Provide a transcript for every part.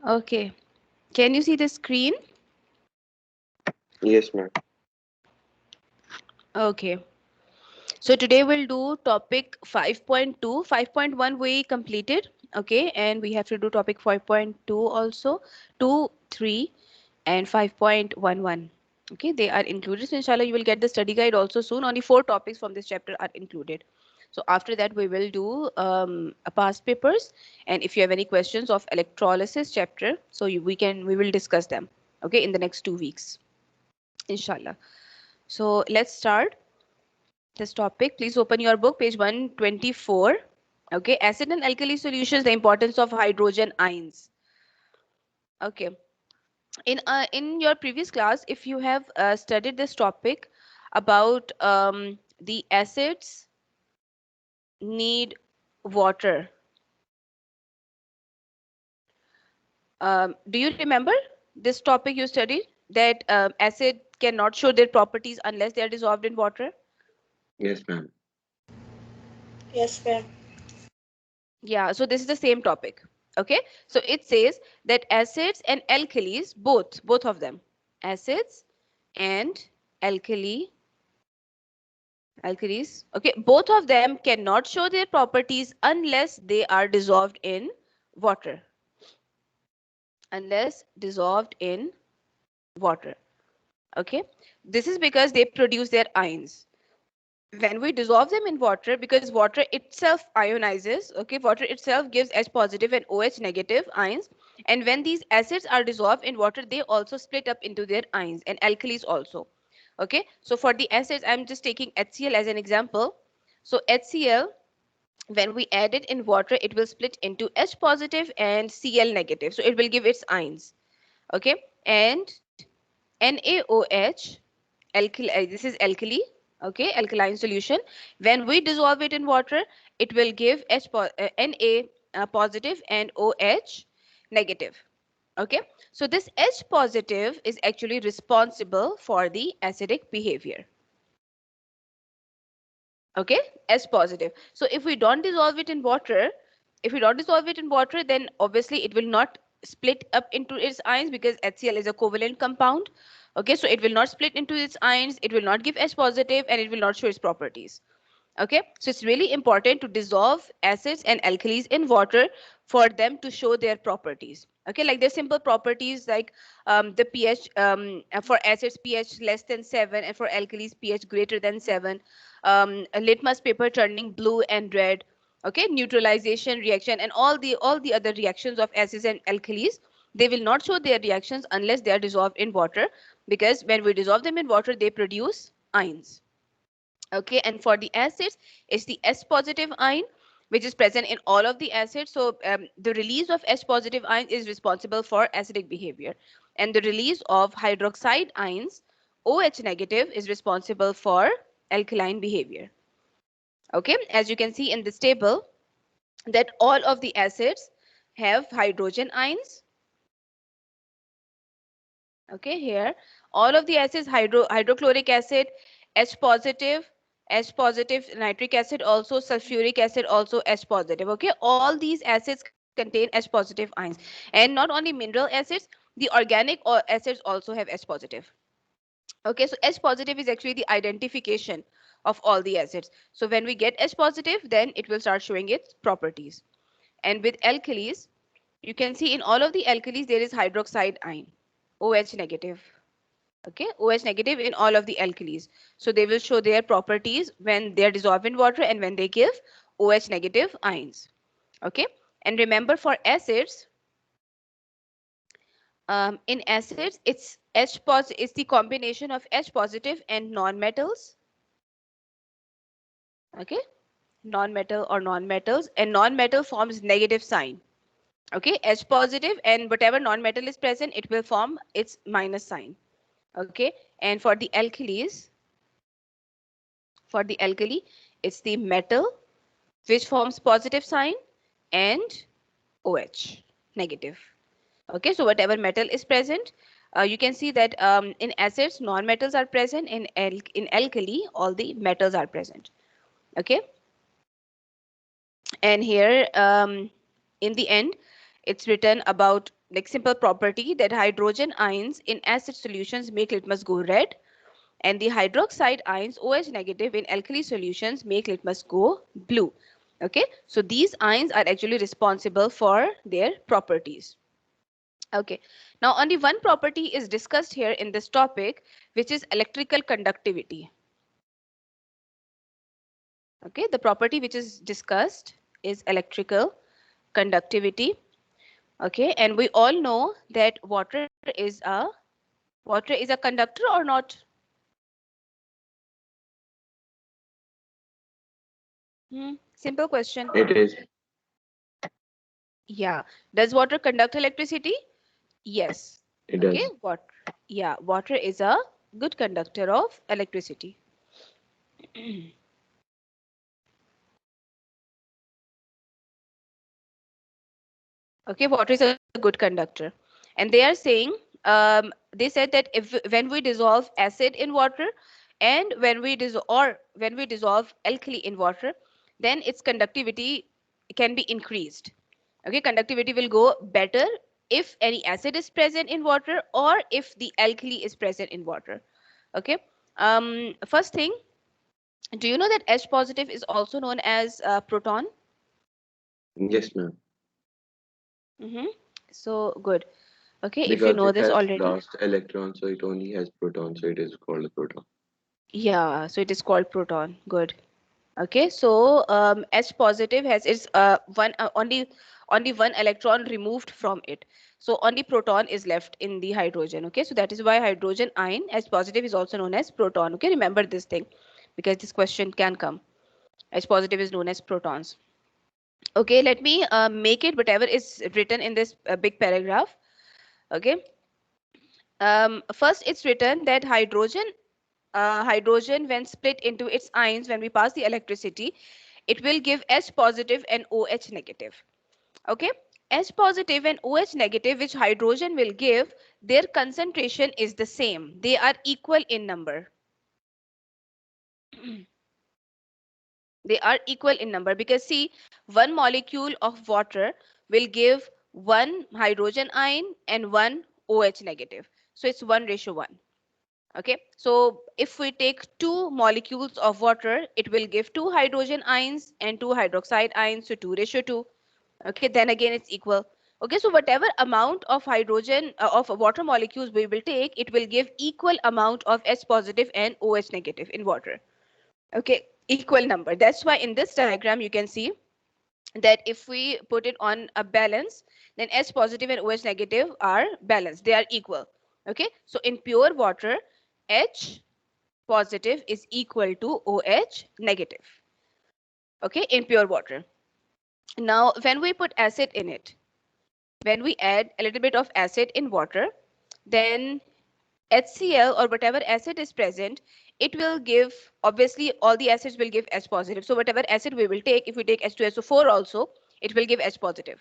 Okay. Can you see the screen? Yes, ma'am. Okay. So today we'll do topic 5.2. 5.1 we completed. Okay. And we have to do topic 5.2 also. 2, 3, and 5.11. Okay. They are included. So inshallah, you will get the study guide also soon. Only 4 topics from this chapter are included. So after that, we will do a past papers. And if you have any questions of electrolysis chapter, so we will discuss them. Okay. In the next 2 weeks. Inshallah. So let's start this topic. Please open your book, page 124. Okay, acid and alkali solutions, the importance of hydrogen ions. Okay, in your previous class, if you have studied this topic about the acids need water, do you remember this topic you studied that acid cannot show their properties unless they are dissolved in water? Yes, ma'am. Yes, ma'am. Yeah, so this is the same topic. Okay, so it says that acids and alkalis, both of them, acids and alkali, alkalis, okay, both of them cannot show their properties unless they are dissolved in water. Unless dissolved in water. Okay, this is because they produce their ions. When we dissolve them in water, because water itself ionizes, okay, water itself gives H positive and OH negative ions, and when these acids are dissolved in water, they also split up into their ions, and alkalis also. Okay, so for the acids, I'm just taking HCl as an example. So HCl, when we add it in water, it will split into H positive and Cl negative, so it will give its ions. Okay, and NaOH, this is alkali, okay, alkaline solution. When we dissolve it in water, it will give Na positive and OH negative. Okay, so this H positive is actually responsible for the acidic behavior. Okay, H positive. So if we don't dissolve it in water, then obviously it will not split up into its ions because HCl is a covalent compound. Okay, so it will not split into its ions, it will not give H positive, and it will not show its properties. Okay, so it's really important to dissolve acids and alkalis in water for them to show their properties. Okay, like their simple properties like the pH, for acids pH less than 7, and for alkalis pH greater than 7, a litmus paper turning blue and red, okay, neutralization reaction, and all the other reactions of acids and alkalis, they will not show their reactions unless they are dissolved in water, because when we dissolve them in water, they produce ions. Okay, and for the acids, it's the S positive ion which is present in all of the acids. So the release of S positive ion is responsible for acidic behavior, and the release of hydroxide ions, OH negative, is responsible for alkaline behavior. Okay, as you can see in this table, that all of the acids have hydrogen ions. Okay, here all of the acids, hydrochloric acid, H positive, H positive, nitric acid also, sulfuric acid also H positive. Okay, all these acids contain H positive ions, and not only mineral acids, the organic acids also have H positive. Okay, so H positive is actually the identification of all the acids. So when we get H positive, then it will start showing its properties. And with alkalis, you can see in all of the alkalis there is hydroxide ion, OH negative. Okay, OH negative in all of the alkalis. So they will show their properties when they are dissolved in water and when they give OH negative ions. Okay, and remember for acids, in acids it's the combination of H positive and non-metals. Okay, non-metal or non-metals, and non-metal forms negative sign. Okay, H positive, and whatever non-metal is present, it will form its minus sign. Okay, and for the alkali, it's the metal which forms positive sign, and OH negative. Okay, so whatever metal is present, you can see that in acids non-metals are present, in alkali all the metals are present. Okay, and here in the end it's written about like simple property that hydrogen ions in acid solutions make litmus go red, and the hydroxide ions OH negative in alkali solutions make litmus go blue. Okay, so these ions are actually responsible for their properties. Okay, now only one property is discussed here in this topic, which is electrical conductivity. Okay, the property which is discussed is electrical conductivity. Okay, and we all know that water is a conductor or not? Simple question. It is. Yeah. Does water conduct electricity? Yes. It Okay. does. Water is a good conductor of electricity. Okay, water is a good conductor. And they are saying, they said that if when we dissolve acid in water and when we dissolve alkali in water, then its conductivity can be increased. Okay, conductivity will go better if any acid is present in water or if the alkali is present in water. Okay. First thing, do you know that H positive is also known as proton? Yes, ma'am. So good. Okay, if you Because know it this has already. lost electrons, so it only has protons, so it is called a proton. Yeah, so it is called proton. Good. Okay, so H positive has its only one electron removed from it. So only proton is left in the hydrogen. Okay, so that is why hydrogen ion H positive is also known as proton. Okay, remember this thing because this question can come. H positive is known as protons. Okay, let me make it whatever is written in this big paragraph. Okay. First, it's written that hydrogen when split into its ions when we pass the electricity, it will give H positive and OH negative. Okay, H positive and OH negative which hydrogen will give, their concentration is the same. They are equal in number. They are equal in number because see, one molecule of water will give one hydrogen ion and one OH negative. So it's 1:1. Okay, so if we take two molecules of water, it will give two hydrogen ions and two hydroxide ions, so 2:2. Okay, then again it's equal. Okay, so whatever amount of hydrogen of water molecules we will take, it will give equal amount of H positive and OH negative in water. Okay, equal number. That's why in this diagram you can see that if we put it on a balance, then H positive and OH negative are balanced. They are equal. Okay, so in pure water, H positive is equal to OH negative. Okay, in pure water. Now, when we put acid in it, when we add a little bit of acid in water, then HCl or whatever acid is present, it will give, obviously all the acids will give H positive. So whatever acid we will take, if we take H2SO4 also, it will give H positive.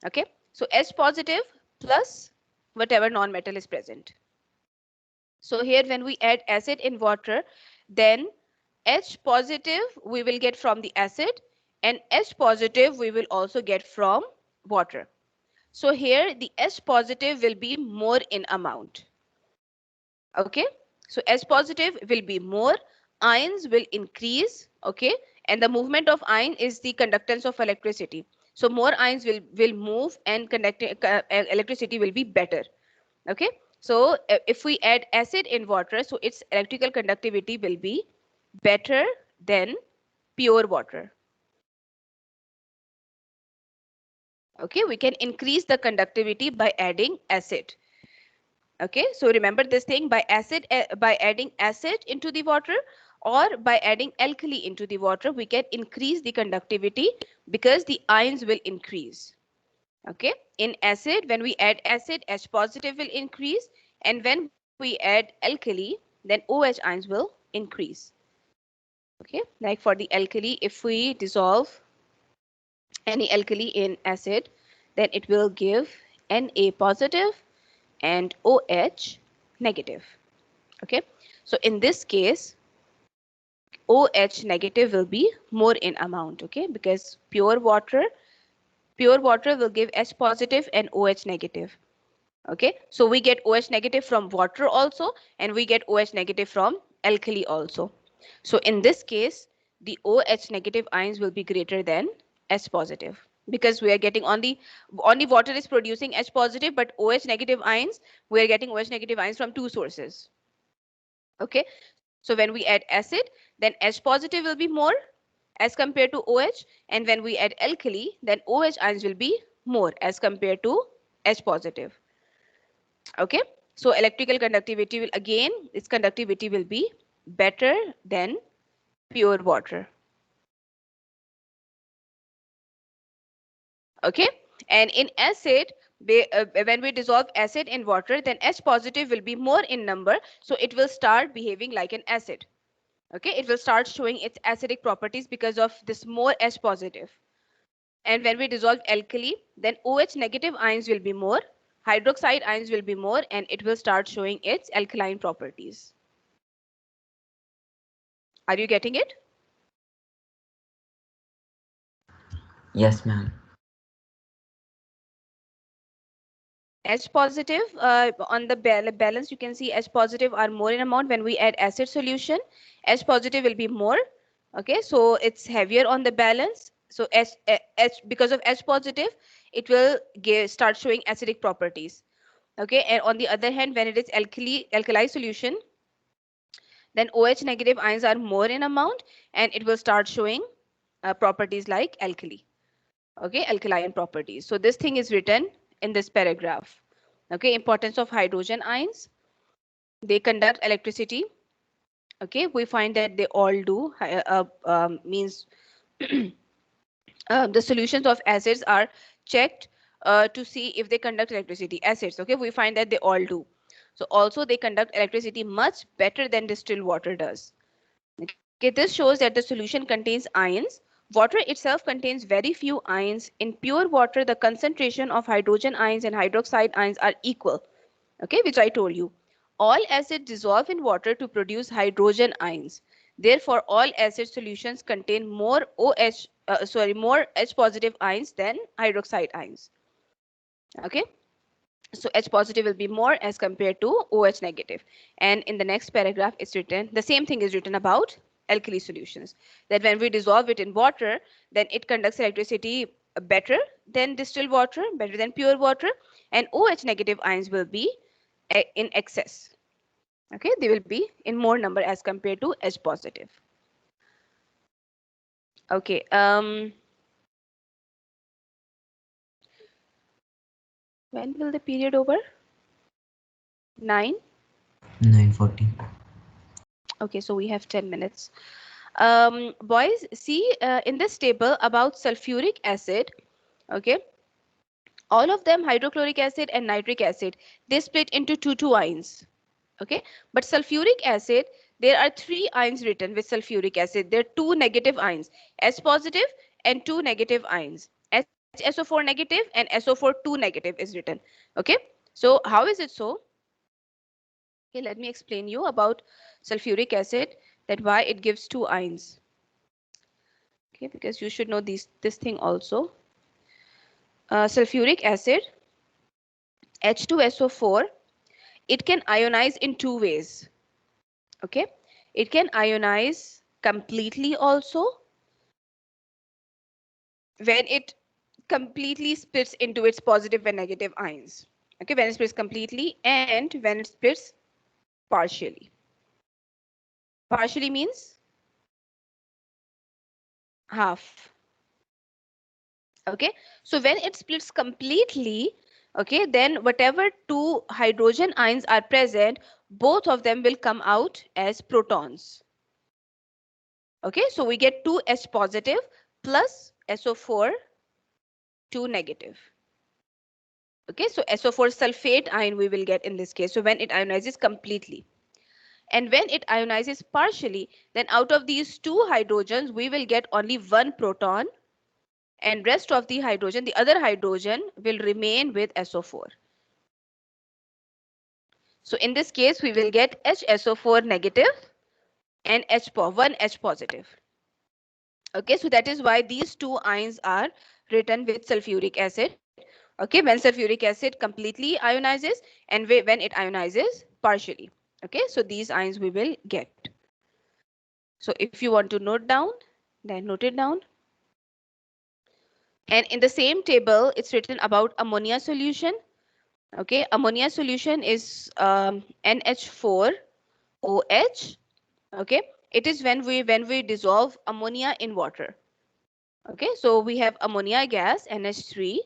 Okay, so H positive plus whatever non-metal is present. So here when we add acid in water, then H positive we will get from the acid and H positive we will also get from water. So here the H positive will be more in amount. Okay, so H positive will be more, ions will increase. Okay, and the movement of ion is the conductance of electricity. So more ions will move and electricity will be better. Okay, so if we add acid in water, so its electrical conductivity will be better than pure water. Okay, we can increase the conductivity by adding acid. Okay, so remember this thing, by adding acid into the water or by adding alkali into the water, we can increase the conductivity because the ions will increase. Okay, in acid, when we add acid, H positive will increase, and when we add alkali, then OH ions will increase. Okay, like for the alkali, if we dissolve any alkali in acid, then it will give Na positive and OH negative. Okay, so in this case, OH negative will be more in amount. Okay, because pure Pure water will give H positive and OH negative. Okay, so we get OH negative from water also, and we get OH negative from alkali also. So in this case, the OH negative ions will be greater than H positive, because we are getting only water is producing H positive, but OH negative ions, we are getting OH negative ions from two sources. Okay, so when we add acid, then H positive will be more as compared to OH, and when we add alkali, then OH ions will be more as compared to H positive. Okay, so electrical conductivity will, again, its conductivity will be better than pure water. Okay, and in acid, when we dissolve acid in water, then H positive will be more in number, so it will start behaving like an acid. Okay, it will start showing its acidic properties because of this more H positive. And when we dissolve alkali, then OH negative ions will be more, hydroxide ions will be more, and it will start showing its alkaline properties. Are you getting it? Yes, ma'am. H positive, on the balance, you can see H positive are more in amount when we add acid solution. H positive will be more. Okay, so it's heavier on the balance. So because of H positive, it will start showing acidic properties. Okay, and on the other hand, when it is alkali solution, then OH negative ions are more in amount, and it will start showing properties like alkali. Okay, alkaline properties. So this thing is written in this paragraph. Okay, importance of hydrogen ions. They conduct electricity. Okay, we find that they all do. Means the solutions of acids are checked to see if they conduct electricity. Acids, okay, we find that they all do. So also they conduct electricity much better than distilled water does. Okay, this shows that the solution contains ions. Water itself contains very few ions. In pure water, the concentration of hydrogen ions and hydroxide ions are equal. Okay, which I told you. All acids dissolve in water to produce hydrogen ions. Therefore, all acid solutions contain more more H positive ions than hydroxide ions. Okay, so H positive will be more as compared to OH negative. And in the next paragraph, it's written, the same thing is written about alkali solutions, that when we dissolve it in water, then it conducts electricity better than distilled water, better than pure water, and OH negative ions will be in excess. Okay, they will be in more number as compared to H positive. Okay, when will the period over? 9? 9:40. Okay, so we have 10 minutes. Boys, see in this table about sulfuric acid, okay, all of them, hydrochloric acid and nitric acid, they split into two ions. Okay, but sulfuric acid, there are 3 ions written with sulfuric acid. There are 2 negative ions, H positive and 2 negative ions. HSO4 negative and SO4 2 negative is written. Okay, so how is it so? Okay, let me explain you about sulfuric acid, that why it gives 2 ions. Okay, because you should know this thing also. Sulfuric acid, H2SO4, it can ionize in 2 ways. Okay, it can ionize completely also, when it completely splits into its positive and negative ions. Okay, when it splits completely, and when it splits partially. Partially means half. Okay, so when it splits completely, okay, then whatever 2 hydrogen ions are present, both of them will come out as protons. Okay, so we get 2 H positive plus SO4 2 negative. Okay, so SO4 sulfate ion we will get in this case. So when it ionizes completely, and when it ionizes partially, then out of these 2 hydrogens, we will get only 1 proton, and rest of the hydrogen, the other hydrogen, will remain with SO4. So in this case, we will get HSO4 negative and one H positive. Okay, so that is why these two ions are written with sulfuric acid. Okay, when sulfuric acid completely ionizes and when it ionizes partially. Okay, so these ions we will get. So if you want to note down, then note it down. And in the same table, it's written about ammonia solution. Okay, ammonia solution is NH4OH. Okay, it is when we dissolve ammonia in water. Okay, so we have ammonia gas NH3,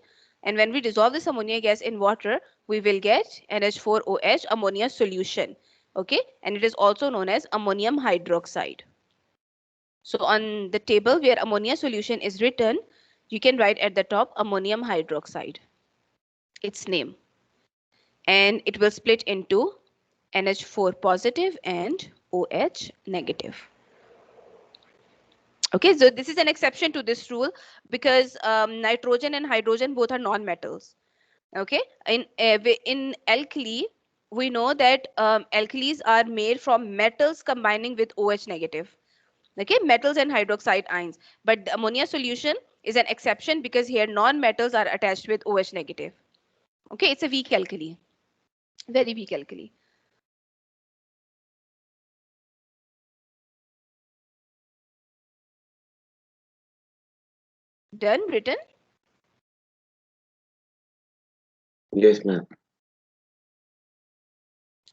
and when we dissolve this ammonia gas in water, we will get NH4OH ammonia solution. Okay, and it is also known as ammonium hydroxide. So on the table where ammonia solution is written, you can write at the top ammonium hydroxide, its name, and it will split into NH4 positive and OH negative. Okay, so this is an exception to this rule because nitrogen and hydrogen both are non-metals. Okay, in alkali, we know that alkalis are made from metals combining with OH negative. Okay, metals and hydroxide ions. But the ammonia solution is an exception because here non-metals are attached with OH negative. Okay, it's a weak alkali, very weak alkali. Done, written? Yes, ma'am.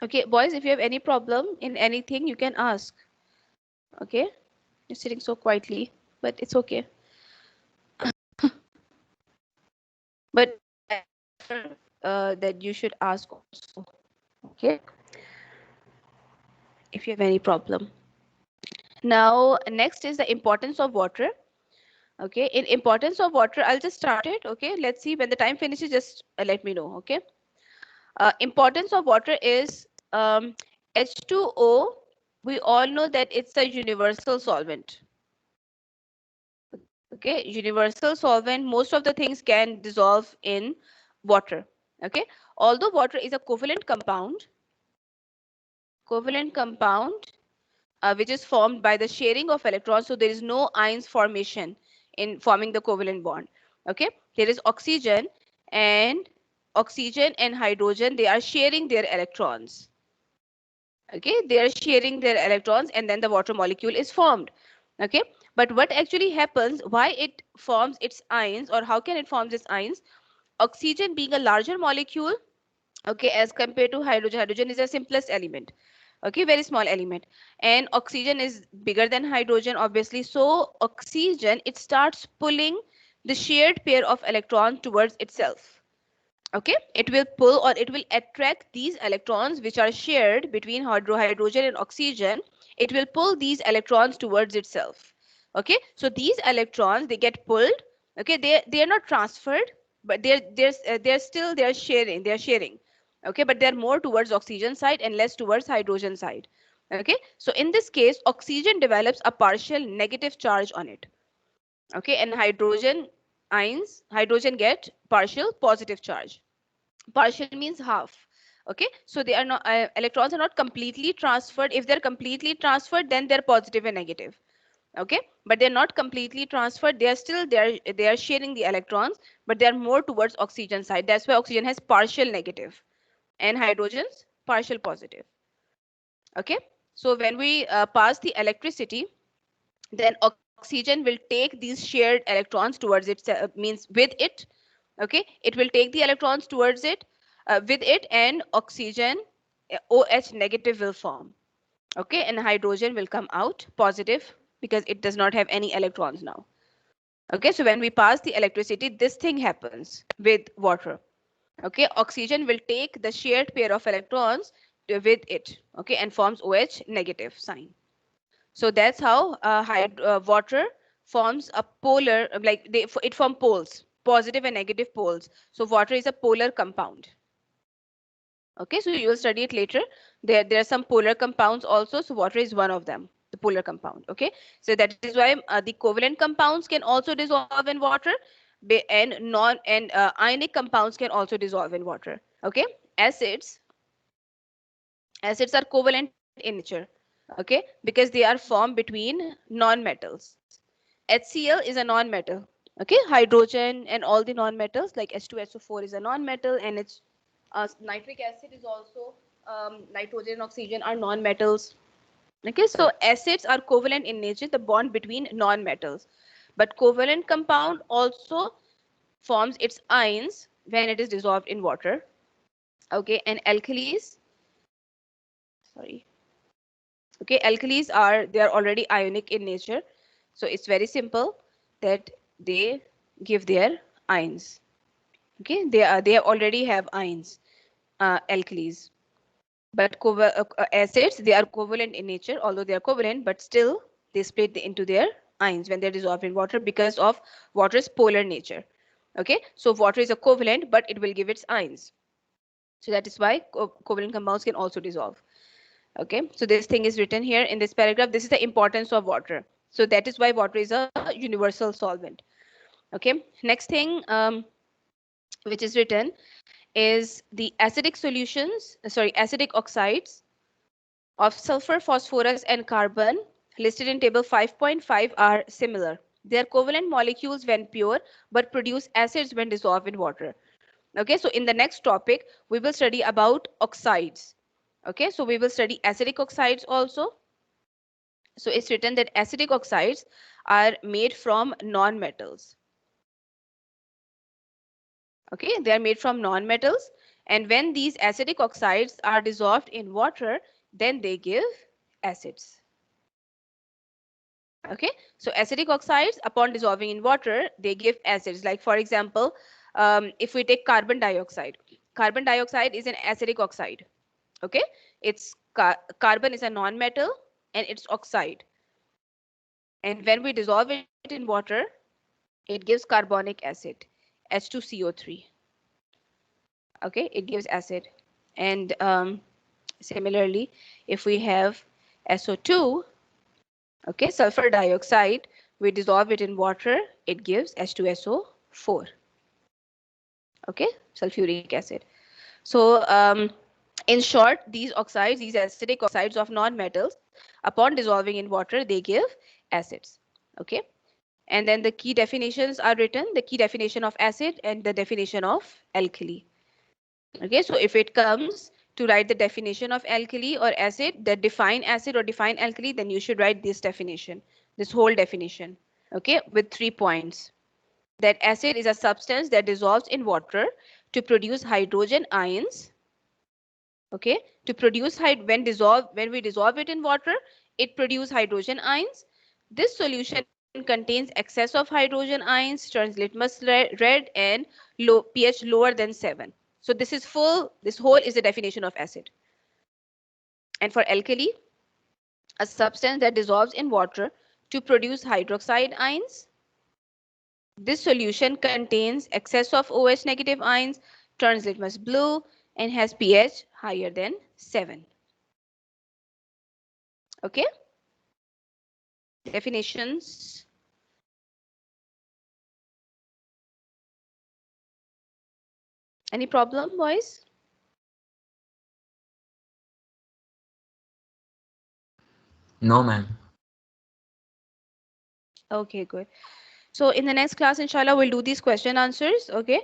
Okay, boys, if you have any problem in anything, you can ask. Okay, you're sitting so quietly, but it's okay. But that you should ask also. Okay, if you have any problem. Now, next is the importance of water. Okay, in importance of water, I'll just start it. Okay, let's see when the time finishes, just let me know. Okay, importance of water is H2O. We all know that it's a universal solvent. Okay, universal solvent. Most of the things can dissolve in water. Okay, although water is a covalent compound which is formed by the sharing of electrons. So there is no ions formation in forming the covalent bond. Okay, there is and oxygen and hydrogen. They are sharing their electrons. Okay, they are sharing their electrons, and then the water molecule is formed. Okay, but what actually happens? Why it forms its ions, or how can it form its ions? Oxygen being a larger molecule, okay, as compared to hydrogen. Hydrogen is the simplest element. Okay, very small element, and oxygen is bigger than hydrogen, obviously. So oxygen, it starts pulling the shared pair of electrons towards itself. Okay, it will pull or it will attract these electrons which are shared between hydrogen and oxygen. It will pull these electrons towards itself. Okay, so these electrons, they get pulled. Okay, they are not transferred, but they're sharing. Okay, but they're more towards oxygen side and less towards hydrogen side. Okay, so in this case, oxygen develops a partial negative charge on it. Okay, and hydrogen get partial positive charge. Partial means half. Okay, so they are not electrons are not completely transferred. If they're completely transferred, then they're positive and negative. Okay, but they're not completely transferred. They are still they are sharing the electrons, but they are more towards oxygen side. That's why oxygen has partial negative and hydrogen's partial positive. Okay, so when we pass the electricity, then oxygen will take these shared electrons towards it, means with it. Okay, it will take the electrons towards it, with it, and oxygen, OH negative will form. Okay, and hydrogen will come out positive because it does not have any electrons now. Okay, so when we pass the electricity, this thing happens with water. Okay, oxygen will take the shared pair of electrons with it, okay, and forms OH negative sign. So that's how water forms a polar, like it forms poles, positive and negative poles. So water is a polar compound. Okay, so you will study it later. There are some polar compounds also. So water is one of them, the polar compound. Okay, so that is why the covalent compounds can also dissolve in water, and ionic compounds can also dissolve in water. Okay, acids are covalent in nature. Okay, because they are formed between non-metals. HCl is a non-metal. Okay, hydrogen and all the non-metals like H2SO4 is a non-metal, and it's nitric acid is also nitrogen and oxygen are non-metals. Okay, so acids are covalent in nature, the bond between non-metals. But covalent compound also forms its ions when it is dissolved in water. Okay, and alkalis, sorry. Okay, alkalis they are already ionic in nature. So it's very simple that they give their ions. Okay, they already have ions, alkalis. But acids, they are covalent in nature, although they are covalent, but still they split into their ions when they're dissolved in water because of water's polar nature. Okay, so water is a covalent, but it will give its ions. So that is why covalent compounds can also dissolve. Okay, so this thing is written here in this paragraph. This is the importance of water. So that is why water is a universal solvent. Okay, next thing which is written is the acidic solutions, acidic oxides of sulfur, phosphorus, and carbon listed in table 5.5 are similar. They are covalent molecules when pure, but produce acids when dissolved in water. Okay, so in the next topic, we will study about oxides. Okay, so we will study acidic oxides also. So it's written that acidic oxides are made from non-metals. Okay, they are made from non-metals. And when these acidic oxides are dissolved in water, then they give acids. Okay, so acidic oxides, upon dissolving in water, they give acids. Like for example, if we take carbon dioxide is an acidic oxide. Okay, it's carbon is a non-metal and it's oxide. And when we dissolve it in water, it gives carbonic acid, H2CO3. Okay, it gives acid. And similarly, if we have SO2, okay, sulfur dioxide, we dissolve it in water, it gives H2SO4. Okay, sulfuric acid. So in short, these oxides, these acidic oxides of non-metals, upon dissolving in water, they give acids. Okay, and then the key definitions are written, the key definition of acid and the definition of alkali. Okay, so if it comes to write the definition of alkali or acid, that define acid or define alkali, then you should write this definition, this whole definition. Okay, with 3 points. That acid is a substance that dissolves in water to produce hydrogen ions. Okay, to produce when we dissolve it in water, it produces hydrogen ions. This solution contains excess of hydrogen ions, turns litmus red, and pH lower than 7. So this is this whole is the definition of acid. And for alkali, a substance that dissolves in water to produce hydroxide ions. This solution contains excess of OH negative ions, turns litmus blue, and has pH higher than 7. Okay? Definitions. Any problem, boys? No, ma'am. Okay, good. So in the next class, inshallah, we'll do these question answers. Okay,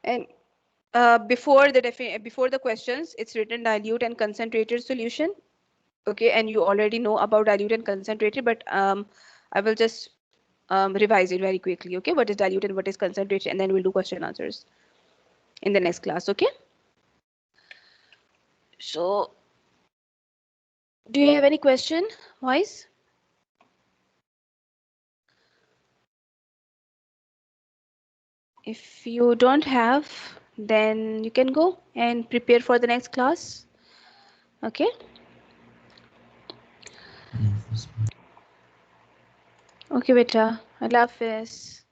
and before the questions, it's written dilute and concentrated solution. Okay, and you already know about dilute and concentrated, but I will just revise it very quickly. Okay, what is dilute and what is concentrated, and then we'll do question answers in the next class. Okay. So, do you have any question, boys? If you don't have, then you can go and prepare for the next class. Okay. Yes, ma'am. Okay, beta. Allah Hafiz.